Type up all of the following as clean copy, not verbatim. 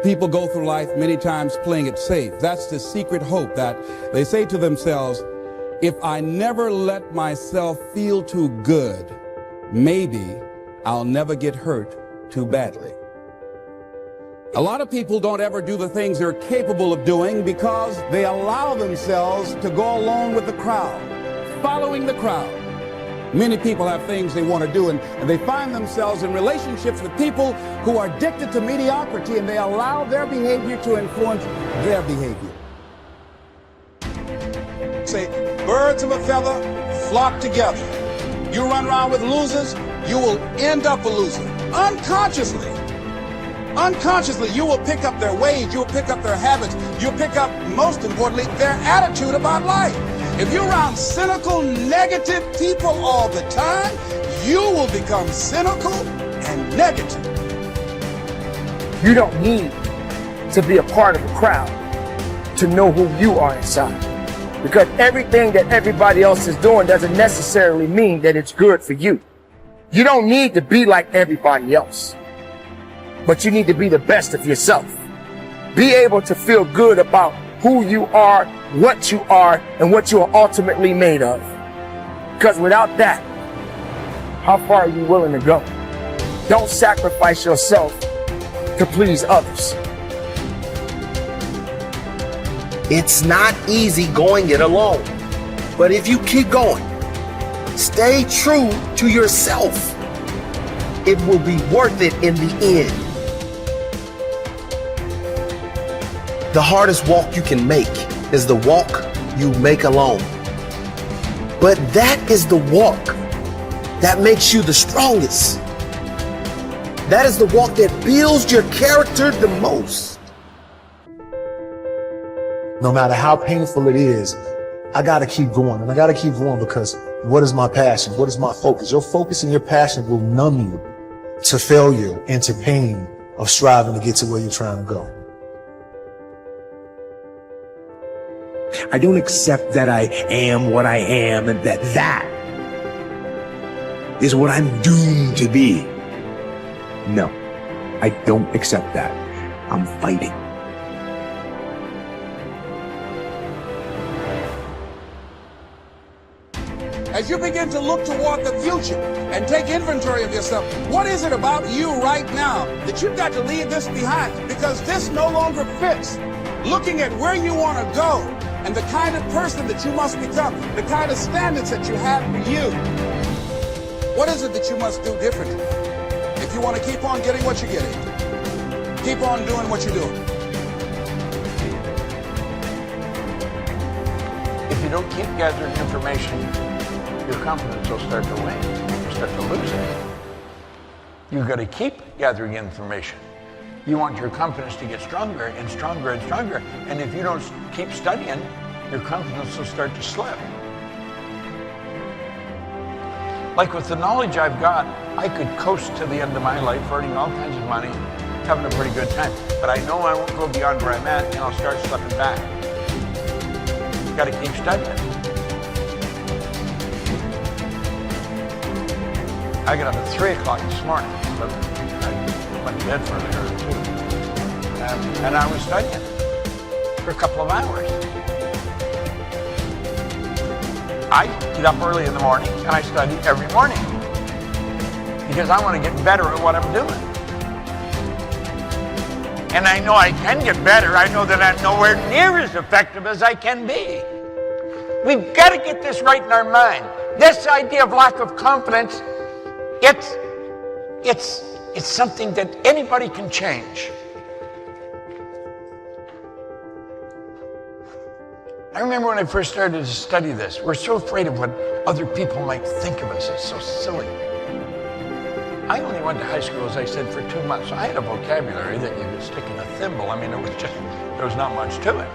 People go through life many times playing it safe. That's the secret hope that they say to themselves, if I never let myself feel too good, maybe I'll never get hurt too badly. A lot of people don't ever do the things they're capable of doing because they allow themselves to go along with the crowd, following the crowd. Many people have things they want to do, and they find themselves in relationships with people who are addicted to mediocrity, and they allow their behavior to influence their behavior. Say, birds of a feather flock together. You run around with losers, you will end up a loser. Unconsciously, you will pick up their ways, you'll pick up their habits, you'll pick up, most importantly, their attitude about life. If you're around cynical, negative people all the time, you will become cynical and negative. You don't need to be a part of a crowd to know who you are inside. Because everything that everybody else is doing doesn't necessarily mean that it's good for you. You don't need to be like everybody else, but you need to be the best of yourself. Be able to feel good about who you are, what you are, and what you are ultimately made of. Because without that, how far are you willing to go? Don't sacrifice yourself to please others. It's not easy going it alone, but if you keep going, stay true to yourself, it will be worth it in the end. The hardest walk you can make is the walk you make alone. But that is the walk that makes you the strongest. That is the walk that builds your character the most. No matter how painful it is, I gotta keep going. And I gotta keep going because what is my passion? What is my focus? Your focus and your passion will numb you to failure and to pain of striving to get to where you're trying to go. I don't accept that I am what I am and that is what I'm doomed to be. No, I don't accept that. I'm fighting. As you begin to look toward the future and take inventory of yourself, what is it about you right now that you've got to leave this behind? Because this no longer fits. Looking at where you want to go and the kind of person that you must become, the kind of standards that you have for you. What is it that you must do differently if you want to keep on getting what you're getting? Keep on doing what you're doing. If you don't keep gathering information, your confidence will start to wane. You'll start to lose it. You've got to keep gathering information. You want your confidence to get stronger and stronger and stronger. And if you don't keep studying, your confidence will start to slip. Like with the knowledge I've got, I could coast to the end of my life, earning all kinds of money, having a pretty good time. But I know I won't go beyond where I'm at, and I'll start slipping back. Got to keep studying. I got up at 3 o'clock this morning, but I went to bed for an hour or two. And I was studying for a couple of hours. I get up early in the morning and I study every morning because I want to get better at what I'm doing. And I know I can get better. I know that I'm nowhere near as effective as I can be. We've got to get this right in our mind. This idea of lack of confidence, it's something that anybody can change. I remember when I first started to study this, we're so afraid of what other people might think of us. It's so silly. I only went to high school, as I said, for 2 months. So I had a vocabulary that you could stick in a thimble. I mean, there was not much to it.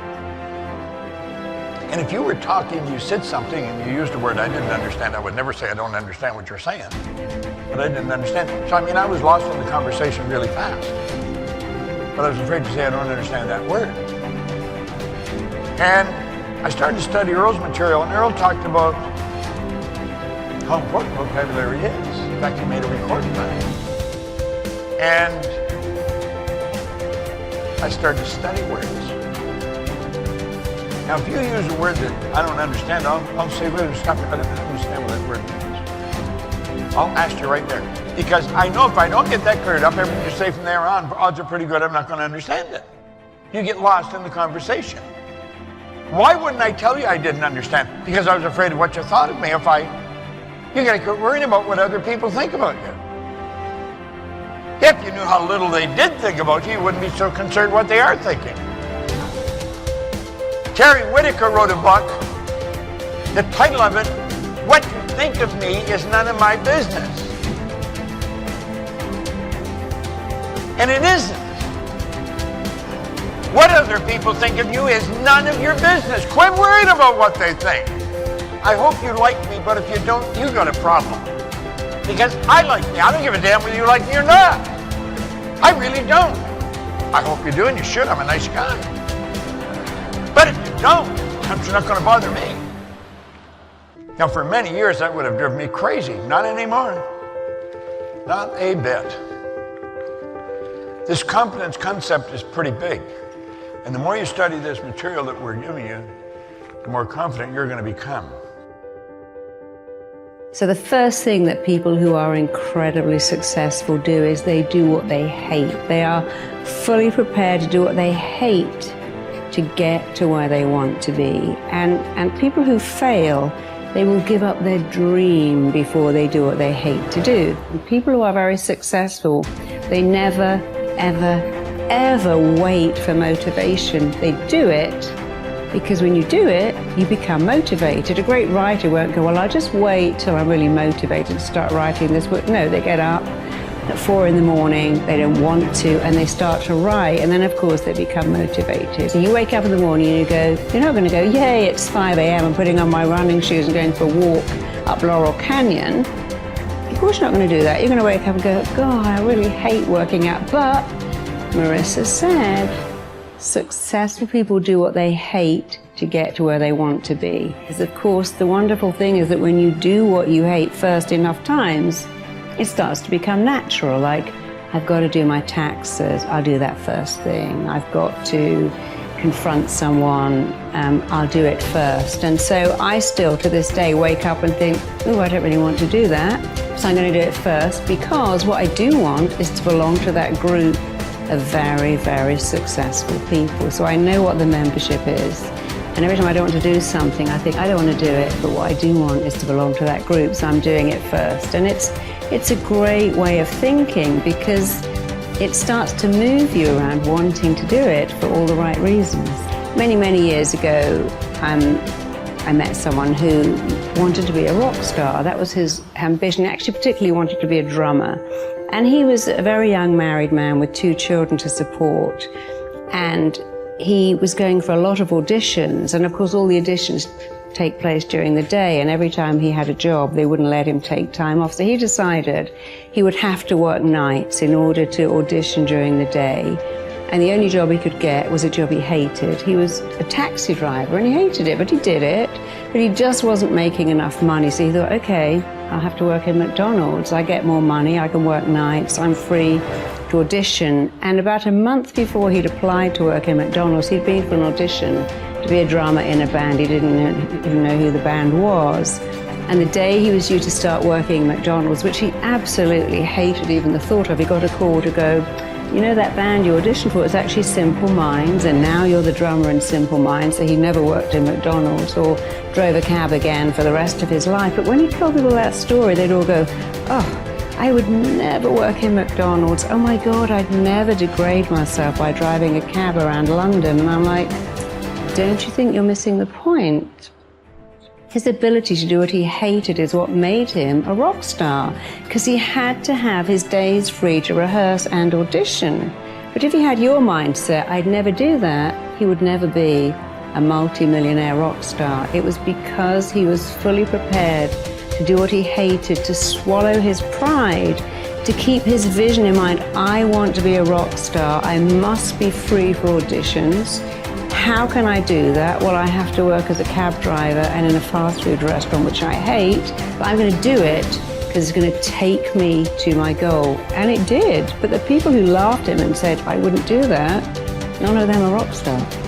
And if you were talking, you said something and you used a word I didn't understand, I would never say I don't understand what you're saying. But I didn't understand. So I mean, I was lost in the conversation really fast. But I was afraid to say I don't understand that word. And I started to study Earl's material, and Earl talked about how important vocabulary is. In fact, he made a recording on it. And I started to study words. Now, if you use a word that I don't understand, I'll say, wait, stop it. I don't understand what that word means. I'll ask you right there. Because I know if I don't get that cleared up, everything you say from there on, odds are pretty good I'm not going to understand it. You get lost in the conversation. Why wouldn't I tell you I didn't understand? Because I was afraid of what you thought of me. You got to quit worrying about what other people think about you. If you knew how little they did think about you, you wouldn't be so concerned what they are thinking. Terry Whitaker wrote a book. The title of it, What You Think of Me Is None of My Business. And it isn't. What other people think of you is none of your business. Quit worrying about what they think. I hope you like me, but if you don't, you got a problem. Because I like me. I don't give a damn whether you like me or not. I really don't. I hope you do, and you should. I'm a nice guy. But if you don't, you're not going to bother me. Now, for many years, that would have driven me crazy. Not anymore. Not a bit. This confidence concept is pretty big. And the more you study this material that we're giving you, the more confident you're going to become. So the first thing that people who are incredibly successful do is they do what they hate. They are fully prepared to do what they hate to get to where they want to be. And people who fail, they will give up their dream before they do what they hate to do. And people who are very successful, they never, ever wait for motivation. They do it because when you do it, you become motivated. A great writer won't go, well, I'll just wait till I'm really motivated to start writing this book. No, they get up at 4 a.m, they don't want to, and they start to write, and then of course they become motivated. So you wake up in the morning and you go, you're not going to go, yay, it's 5 a.m, I'm putting on my running shoes and going for a walk up Laurel Canyon. Of course you're not going to do that. You're going to wake up and go, God, I really hate working out. But Marisa said, successful people do what they hate to get to where they want to be. Because of course, the wonderful thing is that when you do what you hate first enough times, it starts to become natural. Like, I've got to do my taxes, I'll do that first thing. I've got to confront someone, I'll do it first. And so I still, to this day, wake up and think, oh, I don't really want to do that, so I'm going to do it first, because what I do want is to belong to that group of very successful people. So I know what the membership is. And every time I don't want to do something, I think, I don't want to do it, but what I do want is to belong to that group, so I'm doing it first. And it's a great way of thinking, because it starts to move you around wanting to do it for all the right reasons. Many years ago, I met someone who wanted to be a rock star. That was his ambition. He actually particularly wanted to be a drummer. And he was a very young married man with 2 children to support. And he was going for a lot of auditions. And of course, all the auditions take place during the day. And every time he had a job, they wouldn't let him take time off. So he decided he would have to work nights in order to audition during the day. And the only job he could get was a job he hated. He was a taxi driver and he hated it, but he did it. But he just wasn't making enough money. So he thought, okay, I'll have to work in McDonald's. I get more money, I can work nights, I'm free to audition. And about a month before he'd applied to work in McDonald's, he'd been for an audition to be a drummer in a band. He didn't even know who the band was. And the day he was due to start working in McDonald's, which he absolutely hated even the thought of, he got a call to go, you know, that band you auditioned for is actually Simple Minds, and now you're the drummer in Simple Minds. So he never worked in McDonald's or drove a cab again for the rest of his life. But when he told people that story, they'd all go, oh, I would never work in McDonald's. Oh my God, I'd never degrade myself by driving a cab around London. And I'm like, don't you think you're missing the point? His ability to do what he hated is what made him a rock star, because he had to have his days free to rehearse and audition. But if he had your mindset, I'd never do that, he would never be a multi-millionaire rock star. It was because he was fully prepared to do what he hated, to swallow his pride, to keep his vision in mind. I want to be a rock star. I must be free for auditions. How can I do that? Well, I have to work as a cab driver and in a fast food restaurant, which I hate, but I'm going to do it because it's going to take me to my goal. And it did. But the people who laughed at him and said, I wouldn't do that, none of them are rock stars.